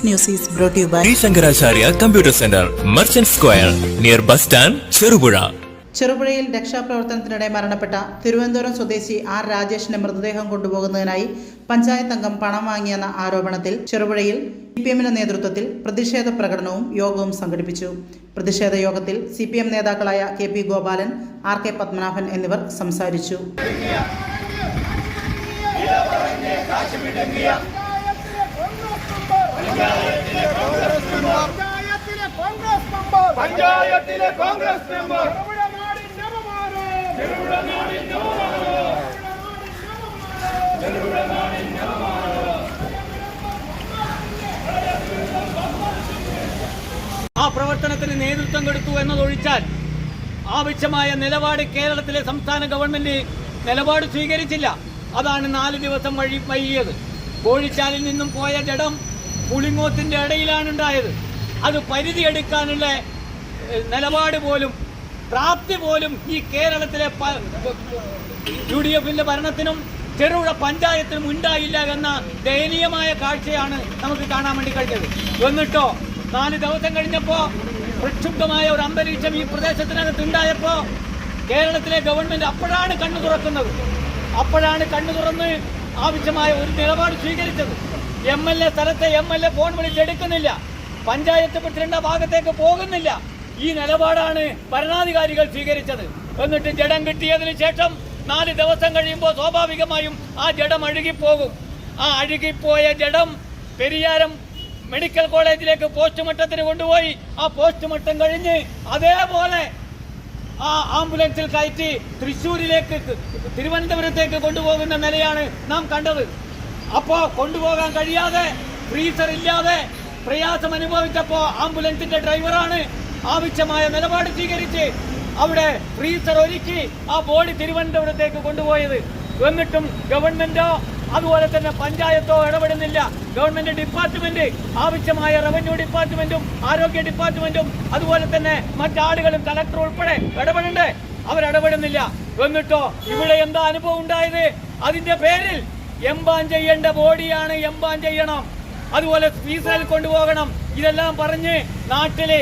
This news is brought to you by Sri Shankaracharya Computer Center, Merchant Square, near bus stand, Cherubura. ചെറുപുഴയിൽ രക്ഷാപ്രവർത്തനത്തിനിടെ മരണപ്പെട്ട തിരുവനന്തപുരം സ്വദേശി R രാജേഷിന്റെ മൃതദേഹം കൊണ്ടുപോകുന്നതിനായി പഞ്ചായത്ത് അംഗം പണം വാങ്ങിയെന്ന ആരോപണത്തിൽ ചെറുപുഴയിൽ സിപിഎമ്മിന്റെ നേതൃത്വത്തിൽ പ്രതിഷേധ പ്രകടനവും യോഗവും സംഘടിപ്പിച്ചു. പ്രതിഷേധ യോഗത്തിൽ സിപിഎം നേതാക്കളായ K P Gopalan, R K Padmanabhan എന്നിവർ സംസാരിച്ചു. പഞ്ചായത്തിലെ കോൺഗ്രസ് മെമ്പർ ആ പ്രവർത്തനത്തിന് നേതൃത്വം കൊടുത്തു എന്നതൊഴിച്ചാൽ ആവശ്യമായ നിലപാട് കേരളത്തിലെ സംസ്ഥാന ഗവൺമെന്റ് നിലപാട് സ്വീകരിച്ചില്ല. അതാണ് 4 ദിവസം വൈകിയത്. കോഴിച്ചാലിൽ നിന്നും പോയ ജഡം പുളിങ്ങോത്തിന്റെ ഇടയിലാണ് ഉണ്ടായത്. അത് പരിധിയെടുക്കാനുള്ള നിലപാട് പോലും പ്രാപ്തി പോലും ഈ കേരളത്തിലെ UDFന്റെ ഭരണത്തിനും ചെറുപുഴ പഞ്ചായത്തിനും ഉണ്ടായില്ല എന്ന ദയനീയമായ കാഴ്ചയാണ് നമുക്ക് കാണാൻ വേണ്ടി കഴിഞ്ഞത്. എന്നിട്ടോ 4 ദിവസം കഴിഞ്ഞപ്പോ പ്രക്ഷുബ്ധമായ ഒരു അന്തരീക്ഷം ഈ പ്രദേശത്തിനകത്ത് ഉണ്ടായപ്പോ കേരളത്തിലെ ഗവൺമെന്റ് അപ്പോഴാണ് കണ്ണു തുറക്കുന്നത്. അപ്പോഴാണ് കണ്ണു തുറന്ന് ആവശ്യമായ ഒരു നിലപാട് സ്വീകരിച്ചത്. MLA സ്ഥലത്തെ MLA ഫോൺ വിളിച്ചെടുക്കുന്നില്ല, പഞ്ചായത്ത് പ്രസിഡന്റ് ഭാഗത്തേക്ക് പോകുന്നില്ല. ഈ നിലപാടാണ് ഭരണാധികാരികൾ സ്വീകരിച്ചത്. എന്നിട്ട് ജഡം കിട്ടിയതിന് ശേഷം 4 ദിവസം കഴിയുമ്പോൾ സ്വാഭാവികമായും ആ ജഡം അഴുകിപ്പോകും. ആ അഴുകിപ്പോയ ജഡം പെരിയാരം മെഡിക്കൽ കോളേജിലേക്ക് പോസ്റ്റ്മോർട്ടത്തിന് കൊണ്ടുപോയി. ആ പോസ്റ്റ്മോർട്ടം കഴിഞ്ഞ് അതേപോലെ ആ ആംബുലൻസിൽ കയറ്റി തൃശ്ശൂരിലേക്ക് തിരുവനന്തപുരത്തേക്ക് കൊണ്ടുപോകുന്ന നിലയാണ് നാം കണ്ടത്. അപ്പോ കൊണ്ടുപോകാൻ കഴിയാതെ ഫ്രീസർ ഇല്ലാതെ പ്രയാസം അനുഭവിച്ചപ്പോ ആംബുലൻസിന്റെ ഡ്രൈവറാണ് ആവശ്യമായ നിലപാട് സ്വീകരിച്ച് അവിടെ ഫ്രീസർ ഒരുക്കി ആ ബോഡി തിരുവനന്തപുരത്തേക്ക് കൊണ്ടുപോയത്. എന്നിട്ടും ഗവൺമെന്റോ അതുപോലെ തന്നെ പഞ്ചായത്തോ ഇടപെടുന്നില്ല. ഗവൺമെന്റ് ഡിപ്പാർട്ട്മെന്റ് ആവശ്യമായ റവന്യൂ ഡിപ്പാർട്ട്മെന്റും ആരോഗ്യ ഡിപ്പാർട്ട്മെന്റും അതുപോലെ തന്നെ മറ്റാളുകളും കളക്ടർ ഉൾപ്പെടെ ഇടപെടണ്ടേ, അവരിടപെടുന്നില്ല. എന്നിട്ടോ ഇവിടെ എന്താ അനുഭവം ഉണ്ടായത്? അതിന്റെ പേരിൽ എംബാൻ ചെയ്യേണ്ട ബോഡിയാണ് എംബാൻ ചെയ്യണം, അതുപോലെ ഫ്രീസറിൽ കൊണ്ടുപോകണം. ഇതെല്ലാം പറഞ്ഞ് നാട്ടില്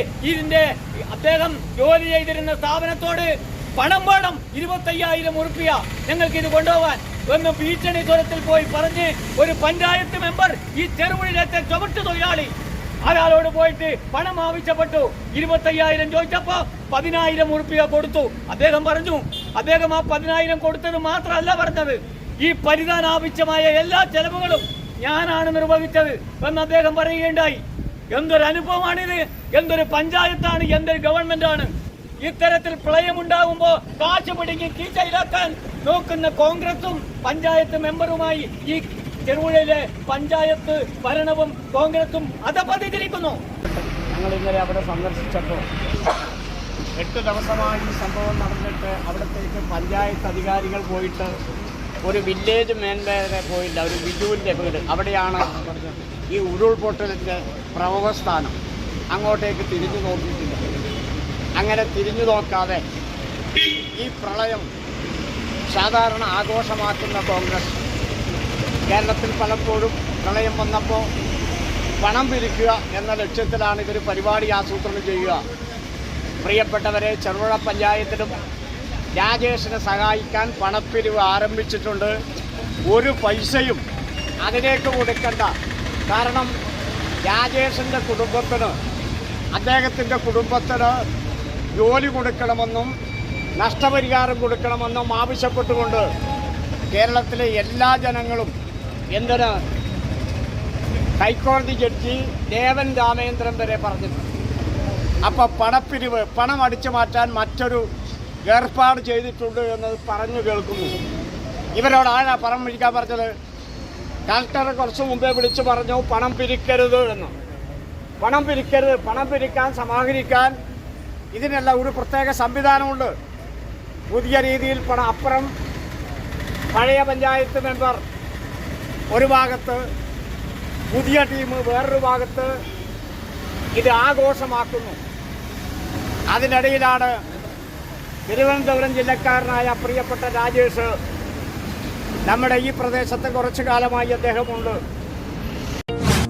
അദ്ദേഹം ജോലി ചെയ്തിരുന്ന സ്ഥാപനത്തോട് പണം വേണം, 25,000 ഉറുപ്പിക ഞങ്ങൾക്ക് ഇത് കൊണ്ടുപോകാൻ എന്ന് ഭീഷണി സ്വരത്തിൽ പോയി പറഞ്ഞ് ഒരു പഞ്ചായത്ത് മെമ്പർ ഈ ചെറുപുഴയിലത്തെ ചുവട്ട് തൊഴിലാളി അയാളോട് പോയിട്ട് പണം ആവശ്യപ്പെട്ടു. 25,000 ചോദിച്ചപ്പോ 10,000 ഉറുപ്പിക കൊടുത്തു. അദ്ദേഹം പറഞ്ഞു, അദ്ദേഹം ആ 10,000 കൊടുത്തത് മാത്രമല്ല പറഞ്ഞത്, ഈ പരിധാന ആവശ്യമായ എല്ലാ ചെലവുകളും ഞാനാണ് നിർവഹിച്ചത് എന്ന് അദ്ദേഹം പറയുകയുണ്ടായി. എന്തൊരു അനുഭവമാണിത്! എന്തൊരു പഞ്ചായത്താണ്, എന്തൊരു ഗവൺമെന്റാണ്! ഇത്തരത്തിൽ പ്രളയമുണ്ടാകുമ്പോൾ കാശ് പിടിങ്ങി കീച്ചയിലാക്കാൻ നോക്കുന്ന കോൺഗ്രസും പഞ്ചായത്ത് മെമ്പറുമായി ഈ ചെറുപുഴയിലെ പഞ്ചായത്ത് ഭരണവും കോൺഗ്രസും അധപതിച്ചിരിക്കുന്നു. ഞങ്ങൾ ഇന്നലെ അവിടെ സന്ദർശിച്ചപ്പോൾ 8 ദിവസമായി ഈ സംഭവം നടന്നിട്ട് അവിടത്തേക്ക് പഞ്ചായത്ത് അധികാരികൾ പോയിട്ട് ഒരു വില്ലേജ് മേൻപേരെ പോയില്ല, ഒരു വിജുവിൻ്റെ വീട് അവിടെയാണ് ഈ ഉരുൾപൊട്ടലിൻ്റെ പ്രഭവസ്ഥാനം. അങ്ങോട്ടേക്ക് തിരിഞ്ഞു നോക്കിയിട്ടില്ല. അങ്ങനെ തിരിഞ്ഞു നോക്കാതെ ഈ പ്രളയം സാധാരണ ആഘോഷമാക്കുന്ന കോൺഗ്രസ് കേരളത്തിൽ പലപ്പോഴും പ്രളയം വന്നപ്പോൾ പണം പിരിക്കുക എന്ന ലക്ഷ്യത്തിലാണ് ഇതൊരു പരിപാടി ആസൂത്രണം ചെയ്യുക. പ്രിയപ്പെട്ടവരെ, ചെറുപുഴ പഞ്ചായത്തിലും രാജേഷിനെ സഹായിക്കാൻ പണപ്പിരിവ് ആരംഭിച്ചിട്ടുണ്ട്. ഒരു പൈസയും അതിലേക്ക് കൊടുക്കണ്ട. കാരണം രാജേഷിൻ്റെ കുടുംബത്തിന്, അദ്ദേഹത്തിൻ്റെ കുടുംബത്തിന് ജോലി കൊടുക്കണമെന്നും നഷ്ടപരിഹാരം കൊടുക്കണമെന്നും ആവശ്യപ്പെട്ടുകൊണ്ട് കേരളത്തിലെ എല്ലാ ജനങ്ങളും എന്തിന് ഹൈക്കോടതി ജഡ്ജി ദേവൻ രാമേന്ദ്രൻ വരെ പറഞ്ഞിട്ടുണ്ട്. അപ്പോൾ പണപ്പിരിവ്, പണം അടിച്ചു മാറ്റാൻ മറ്റൊരു ഏർപ്പാട് ചെയ്തിട്ടുണ്ട് എന്നത് പറഞ്ഞു കേൾക്കുന്നു. ഇവരോട് ആരാ പണം പിരിക്കാൻ പറഞ്ഞത്? കളക്ടറെ കുറച്ച് മുമ്പേ വിളിച്ച് പറഞ്ഞു പണം പിരിക്കരുത് എന്ന്. പണം പിരിക്കരുത്, പണം പിരിക്കാൻ സമാഹരിക്കാൻ ഇതിനെല്ലാം ഒരു പ്രത്യേക സംവിധാനമുണ്ട്. പുതിയ രീതിയിൽ പണം അപ്പുറം പഴയ പഞ്ചായത്ത് മെമ്പർ ഒരു ഭാഗത്ത്, പുതിയ ടീം വേറൊരു ഭാഗത്ത് ഇത് ആഘോഷമാക്കുന്നു. അതിനിടയിലാണ് തിരുവനന്തപുരം ജില്ലക്കാരനായ പ്രിയപ്പെട്ട രാജേഷ് നമ്മുടെ ഈ പ്രദേശത്ത് കുറച്ചു കാലമായി അദ്ദേഹമുണ്ട്.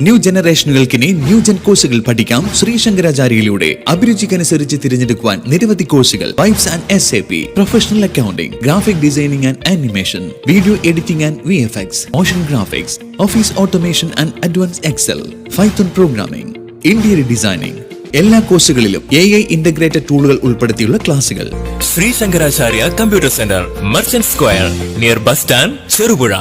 ന്യൂ ജനറേഷനുകൾക്കിനി ന്യൂ ജെൻ കോഴ്സുകൾ പഠിക്കാം ശ്രീശങ്കരാചാര്യയിലൂടെ. അഭിരുചിക്കനുസരിച്ച് തിരഞ്ഞെടുക്കുവാൻ നിരവധി കോഴ്സുകൾ. Pipes and SAP, professional accounting, graphic designing and animation, video editing and VFX, motion graphics, office automation and advance excel, python programming, interior designing. എല്ലാ കോഴ്സുകളിലും AI ഇന്റഗ്രേറ്റഡ് ടൂളുകൾ ഉൾപ്പെടുത്തിയുള്ള ക്ലാസുകൾ. Shri Shankaracharya computer centre, merchant square, near bus stand, Cherupuzha.